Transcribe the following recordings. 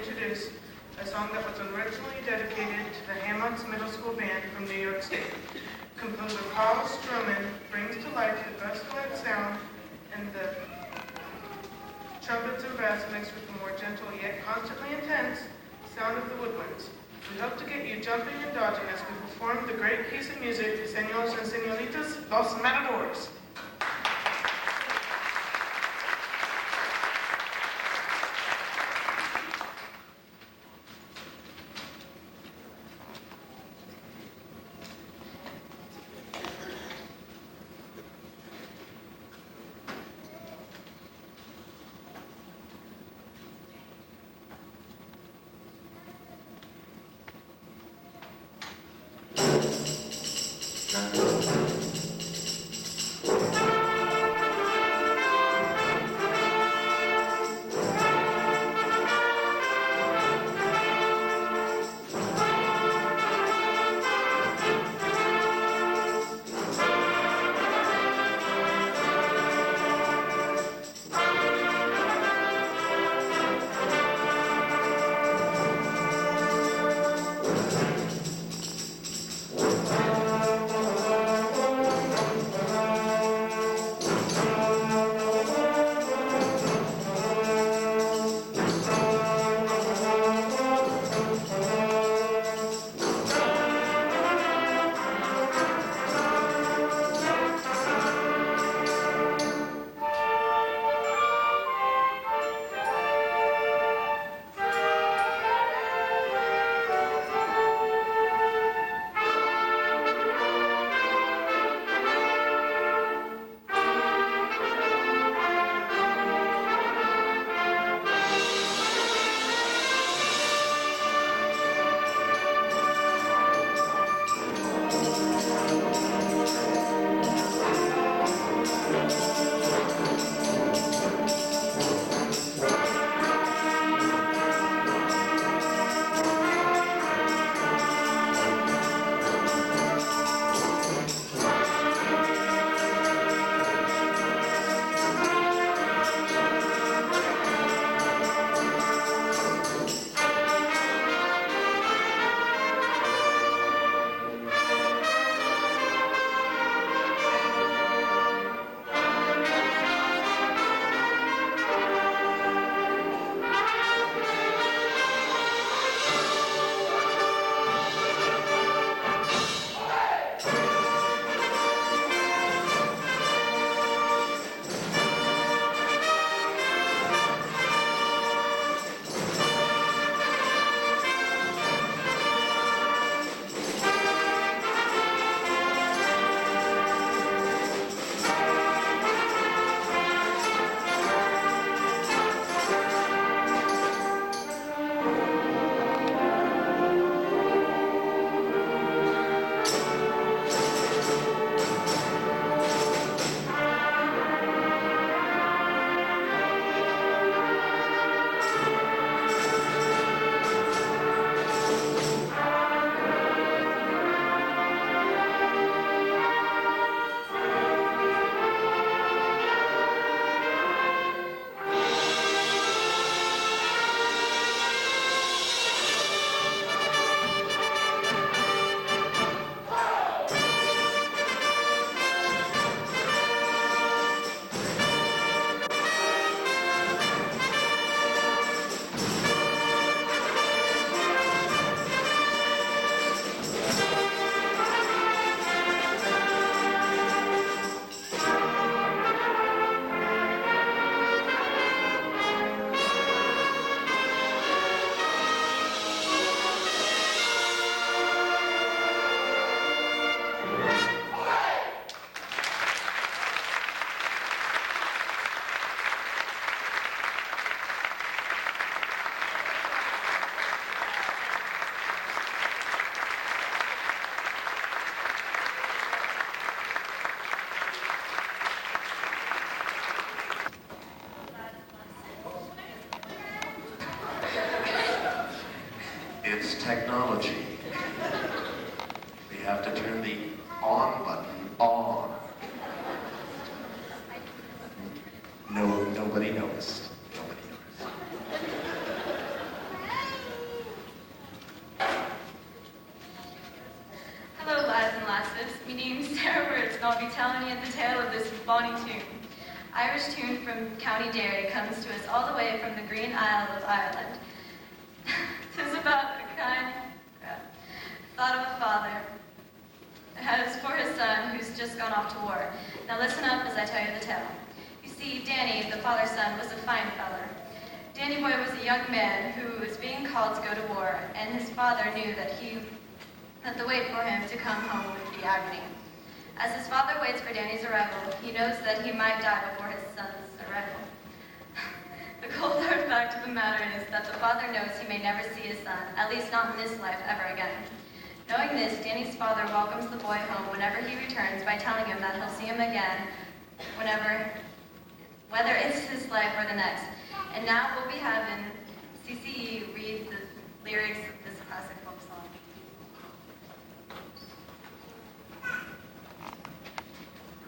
introduce a song that was originally dedicated to the Hammonds Middle School Band from New York State. Composer Paul Stroman brings to life the gusculant sound and the trumpets and bass mixed with the more gentle yet constantly intense sound of the woodwinds. We hope to get you jumping and dodging as we perform the great piece of music, Señores and Señoritas, Los Matadors. Technology. We have to turn the on button on. No, nobody noticed. Nobody noticed. Dare words, and I'll be telling you the tale of this bonny tune. Irish tune from County Derry comes to us all the way from the Green Isle of Ireland. 'Tis about a kind thought of a father has for his son who's just gone off to war. Now listen up as I tell you the tale. You see, Danny, the father's son, was a fine feller. Danny boy was a young man who was being called to go to war, and his father knew that the wait for him to come home would be agony. As his father waits for Danny's arrival, he knows that he might die before his son's arrival. The cold hard fact of the matter is that the father knows he may never see his son, at least not in this life ever again. Knowing this, Danny's father welcomes the boy home whenever he returns by telling him that he'll see him again whether it's this life or the next. And now we'll be having CCE read the lyrics of this classic folk song.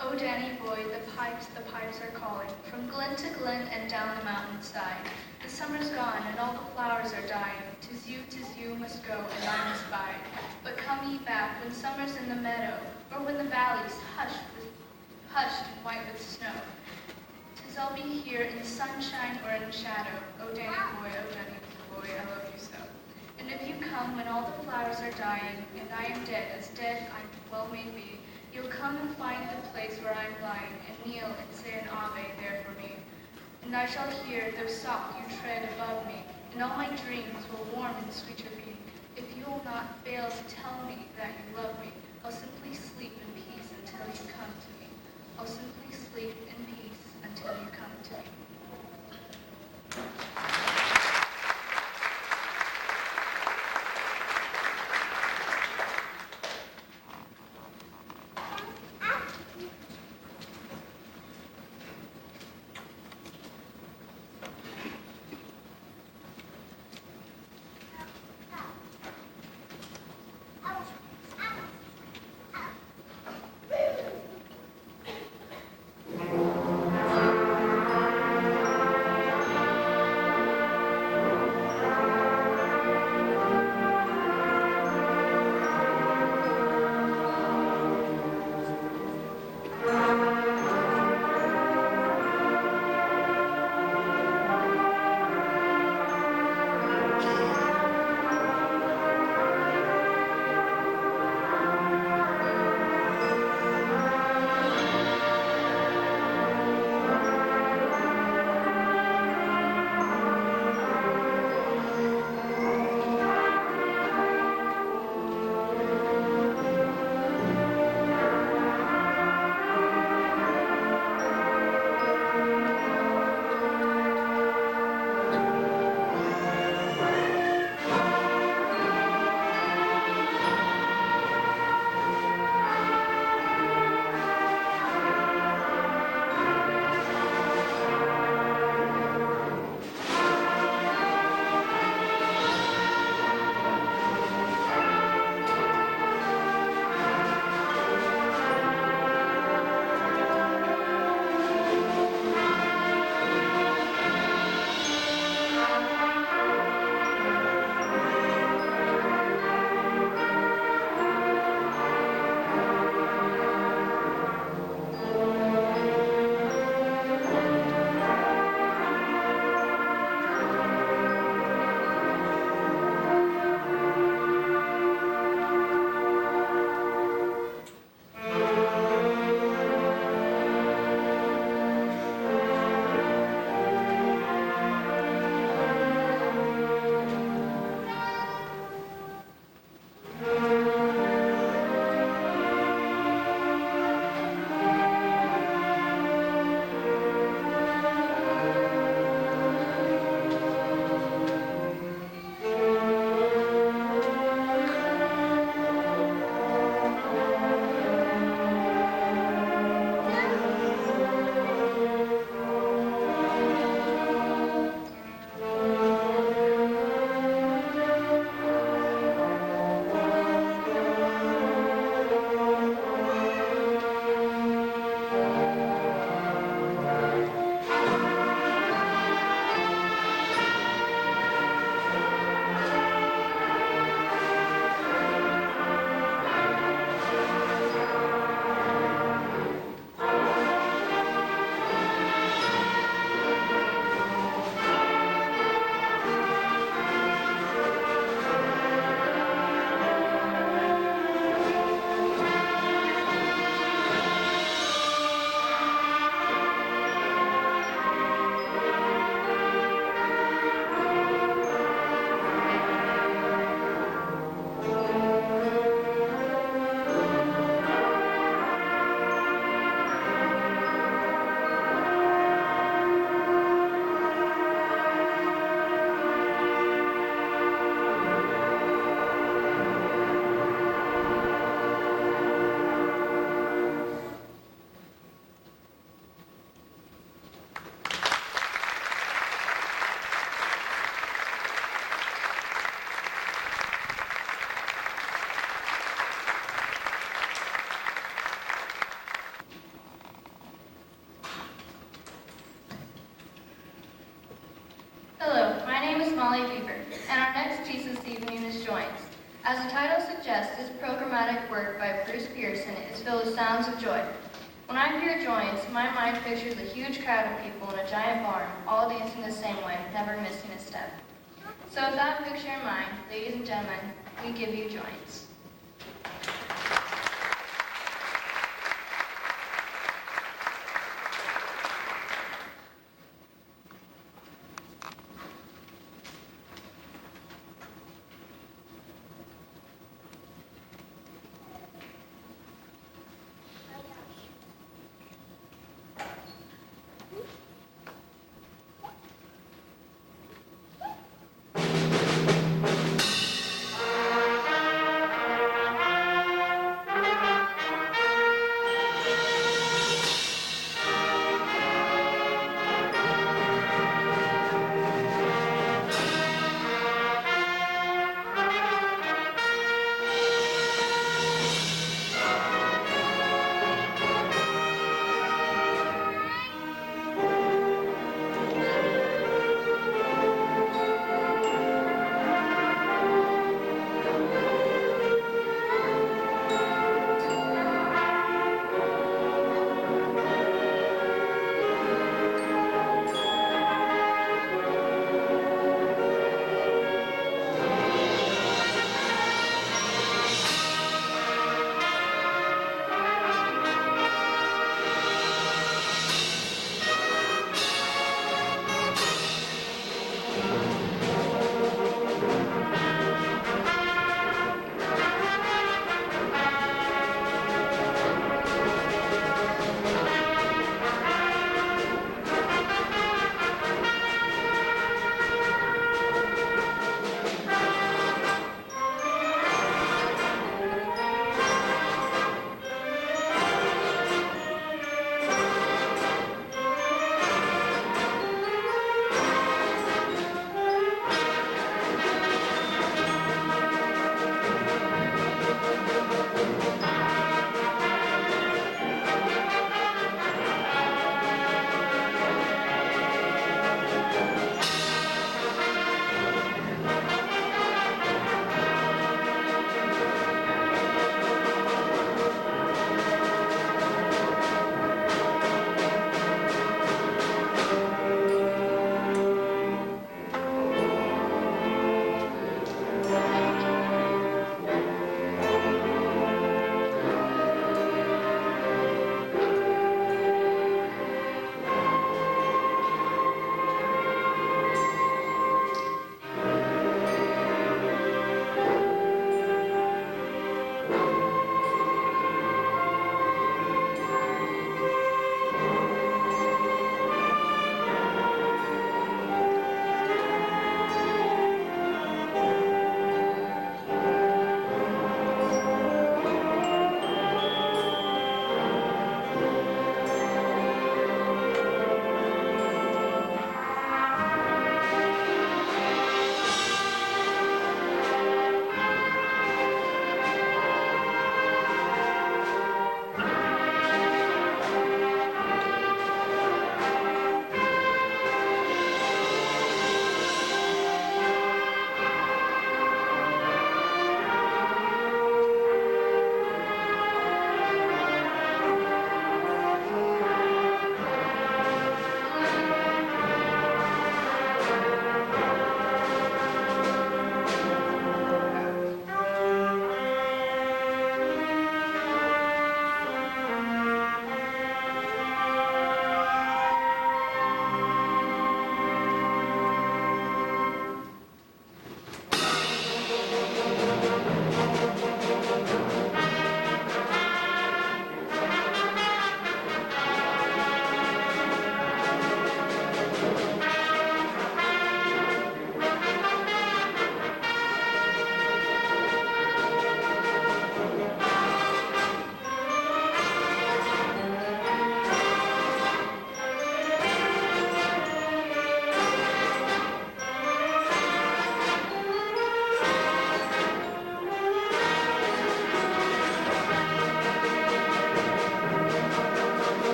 Oh, Danny boy, the pipes are calling, from glen to glen and down the mountainside. The summer's gone and all the flowers are dying. 'Tis you must go and I must bide. But come ye back when summer's in the meadow, or when the valley's hushed and white with snow. 'Tis I'll be here in sunshine or in shadow. Oh, Danny boy, I love you so. And if you come when all the flowers are dying, and I am dead, as dead I well may be, you'll come and find the place where I'm lying, and kneel and say an Ave there for me. And I shall hear, though soft, you tread above me, and all my dreams will warm and sweeter be. If you will not fail to tell me that you love me, I'll simply sleep in peace until you come to me. I'll simply sleep in peace until you come to me. Joyance. As the title suggests, this programmatic work by Bruce Pearson is filled with sounds of joy. When I hear Joyance, my mind pictures a huge crowd of people in a giant barn, all dancing the same way, never missing a step. So with that picture in mind, ladies and gentlemen, we give you Joyance.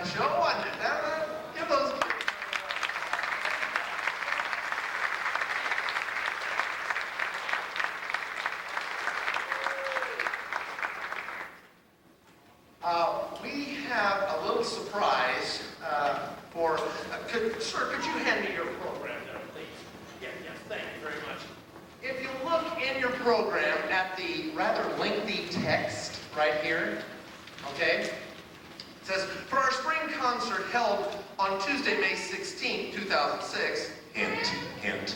Show one. Give those. We have a little surprise for. Sir, could you hand me your program there, please? Yes, thank you very much. If you look in your program at the rather lengthy text right here, okay, it says, for our spring concert held on Tuesday, May 16, 2006, hint,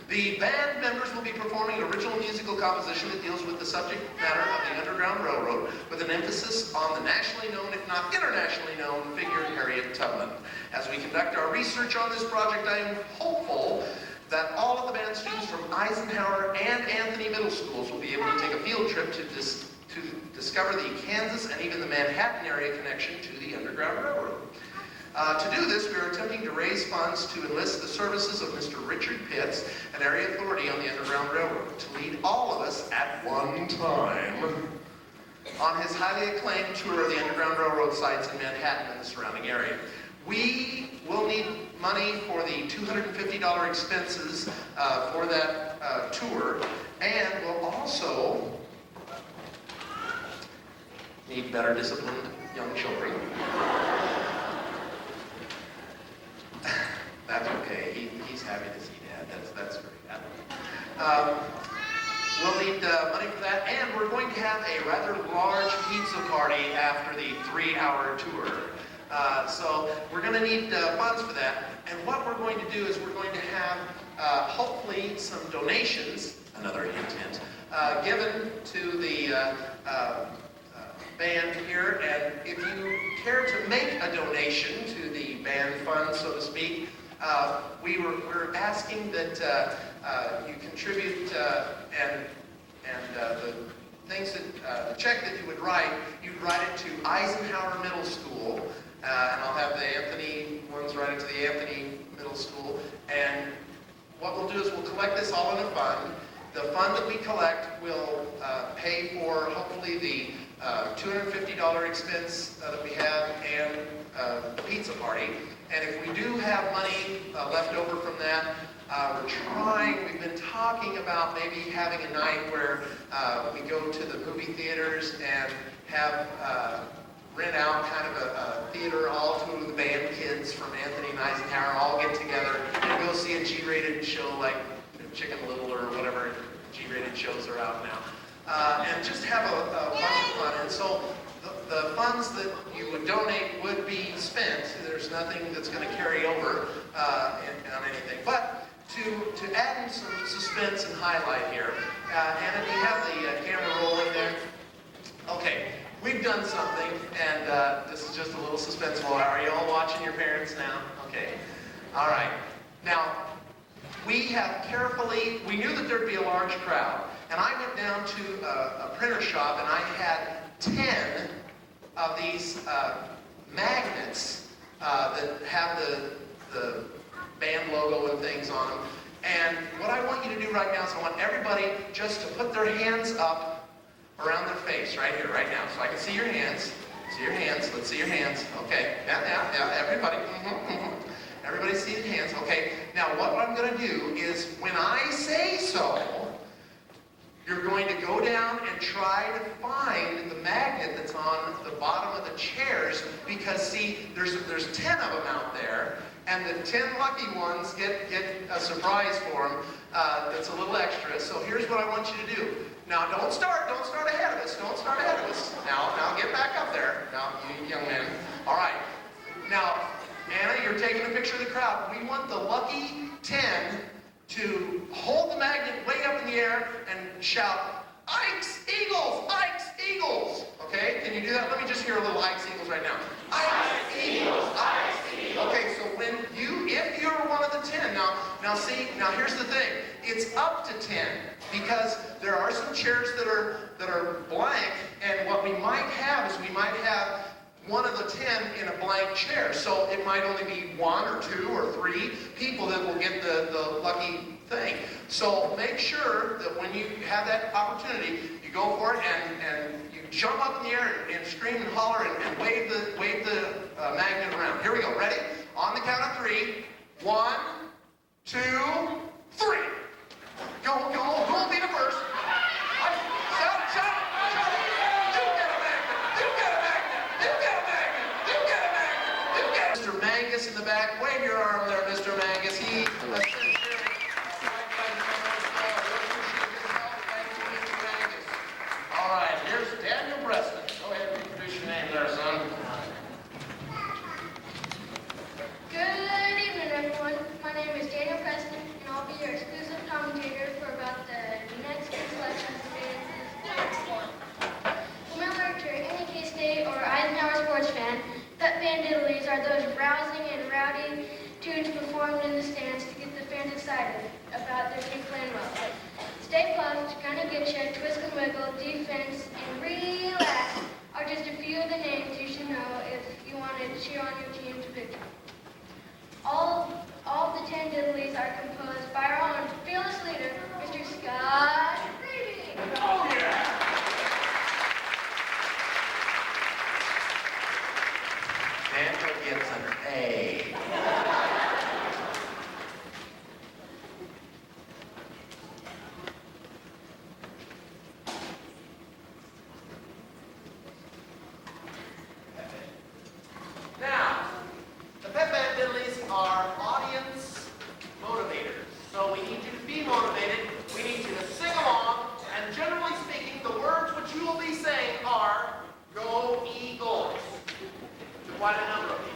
the band members will be performing an original musical composition that deals with the subject matter of the Underground Railroad, with an emphasis on the nationally known, if not internationally known, figure Harriet Tubman. As we conduct our research on this project, I am hopeful that all of the band students from Eisenhower and Anthony Middle Schools will be able to take a field trip to discover the Kansas and even the Manhattan area connection to the Underground Railroad. To do this, we are attempting to raise funds to enlist the services of Mr. Richard Pitts, an area authority on the Underground Railroad, to lead all of us at one time on his highly acclaimed tour of the Underground Railroad sites in Manhattan and the surrounding area. We will need money for the $250 expenses for that tour, and we'll also need better disciplined young children. That's okay. He's happy to see Dad. That's great. We'll need money for that, and we're going to have a rather large pizza party after the 3-hour tour. So we're going to need funds for that. And what we're going to do is we're going to have hopefully some donations, another hint, given to the band here. And if you care to make a donation to the band fund, so to speak, we're asking that you contribute and the things that the check that you would write, you'd write it to Eisenhower Middle School, and I'll have the Anthony ones write it to the Anthony Middle School. And what we'll do is we'll collect this all in a fund. The fund that we collect will pay for hopefully the $250 expense that we have and the pizza party. And if we do have money left over from that, we've been talking about maybe having a night where we go to the movie theaters and have rent out kind of a theater, all two of the band kids from Anthony and Eisenhower all get together and go see a G-rated show like Chicken Little or whatever G-rated shows are out now. And just have a bunch of fun. And so the funds that you would donate would be spent. There's nothing that's going to carry over on anything. But to add in some suspense and highlight here, Anna, do you have the camera rolling there? Okay, we've done something, and this is just a little suspenseful. Are you all watching your parents now? Okay. All right. Now, we knew that there'd be a large crowd, and I went down to a printer shop, and I had 10 of these magnets that have the band logo and things on them. And what I want you to do right now is I want everybody just to put their hands up around their face right here, right now, so I can see your hands. See your hands. Let's see your hands. Okay. Yeah. Everybody. Everybody see the hands. Okay. Now what I'm going to do is when I say so, you're going to go down and try to find the magnet that's on the bottom of the chairs, because see, there's 10 of them out there, and the 10 lucky ones get a surprise for them that's a little extra. So here's what I want you to do. Now don't start ahead of us. Don't start ahead of us. Now get back up there. Now, you young men. All right. Now, Anna, you're taking a picture of the crowd. We want the lucky 10 to hold the magnet way up in the air and shout, "Ike's Eagles! Ike's Eagles!" Okay? Can you do that? Let me just hear a little Ike's Eagles right now. Ike's Eagles! Ike's Eagles! Okay, so if you're one of the 10, now here's the thing. It's up to 10, because there are some chairs that are blank, and what we might have is one of the 10 in a blank chair. So it might only be 1 or 2 or 3 people that will get the lucky thing. So make sure that when you have that opportunity, you go for it and you jump up in the air and scream and holler and wave the magnet around. Here we go. Ready? On the count of 3. 1, 2, 3. Go, Lita first. Shout it. You get a magnet. You get a magnet. You get a magnet. You get a magnet. You get a... Mr. Mangus in the back. Wave your arm there, Mr. Mangus. He has been sharing right by the camera. Really appreciate his help. Thank you, Mr. Mangus. All right, here's Daniel Preston. Go ahead and introduce your name there, son. Good evening, everyone. My name is Daniel Preston, and I'll be your exclusive commentator for about the next two selections of dance form. Familiar to any K-State or Eisenhower sports fan, Pep Band Diddles are those rousing and rowdy tunes performed in the stands to get the fans excited about their team playing well. Stay Puft, Gonna Getcha, Twist and Wiggle, Defense, and Relax are just a few of the names you should know if you want to cheer on your team's victory. All the 10 diddlies are composed by our own fearless leader, Mr. Scott Reedy. Oh, yeah! Daniel gets an A. Now, the Pep Band Diddles are audience motivators. So we need you to be motivated. We need you to sing along. And generally speaking, the words which you will be saying are, Go Eagles. To quite a number of you.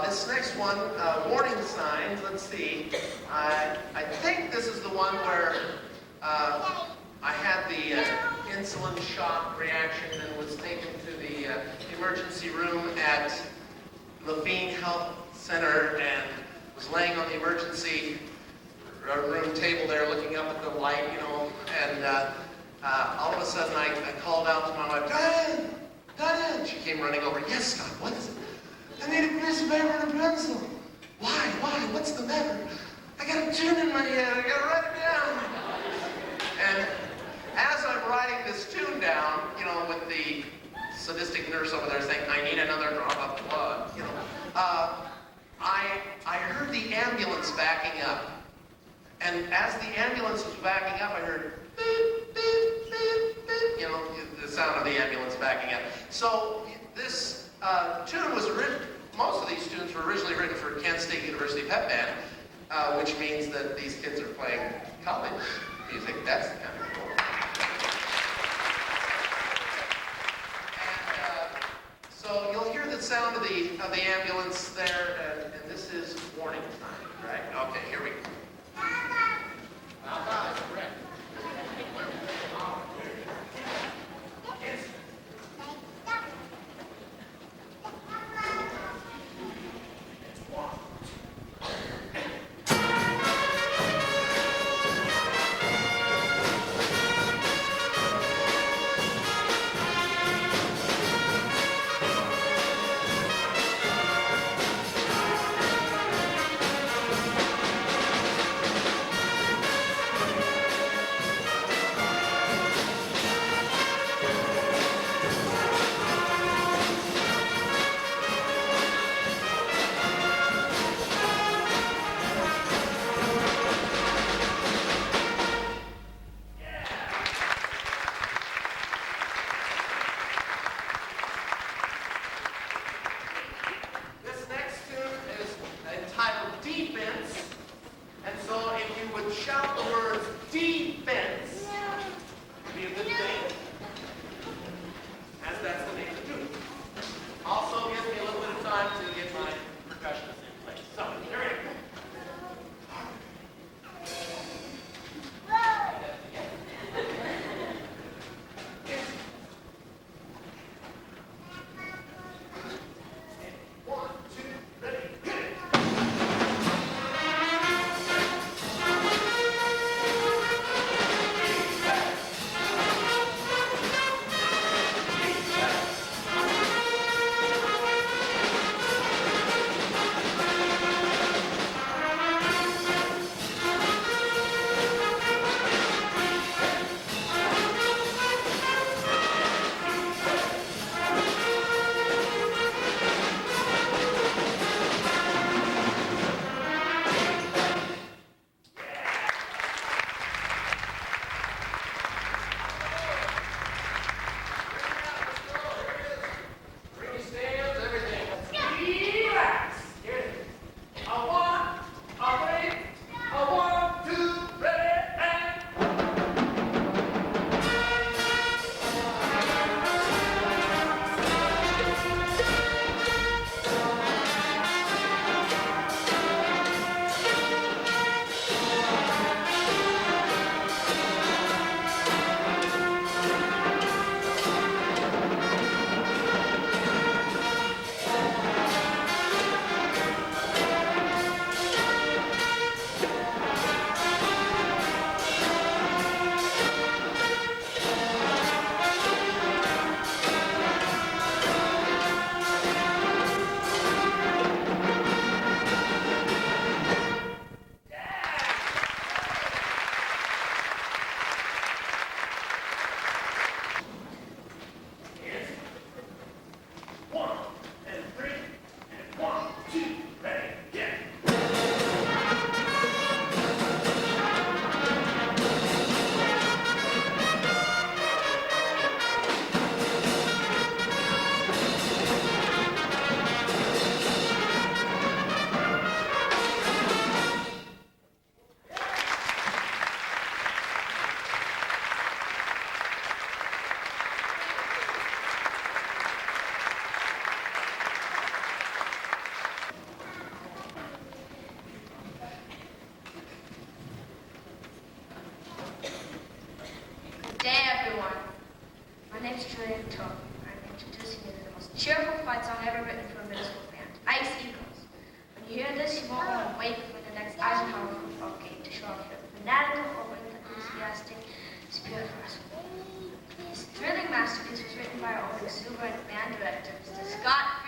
This next one, warning signs, let's see. I think this is the one where I had the insulin shock reaction and was taken to the emergency room at Levine Health Center and was laying on the emergency room table there looking up at the light, you know, and all of a sudden I called out to my wife, Diane! Diane! She came running over. Yes, Scott, what is it? I need a piece of paper and a pencil. Why? Why? What's the matter? I got a tune in my head. I got to write it down. And as I'm writing this tune down, you know, with the sadistic nurse over there saying, I need another drop of blood, you know, I heard the ambulance backing up. And as the ambulance was backing up, I heard beep, beep, beep, beep, you know, the sound of the ambulance backing up. So this tune was written, most of these tunes were originally written for Kent State University Pep Band, which means that these kids are playing college music. That's kind of cool. And so you'll hear the sound of the ambulance there, and this is warning time, right? Okay, here we go. Correct. simplified song ever written for a middle school band. Ice Eagles. When you hear this, you won't want to wait for the next Eisenhower football game to show off your fanatical, open, enthusiastic spirit for us. This thrilling masterpiece was written by our own exuberant band director, Mr. Scott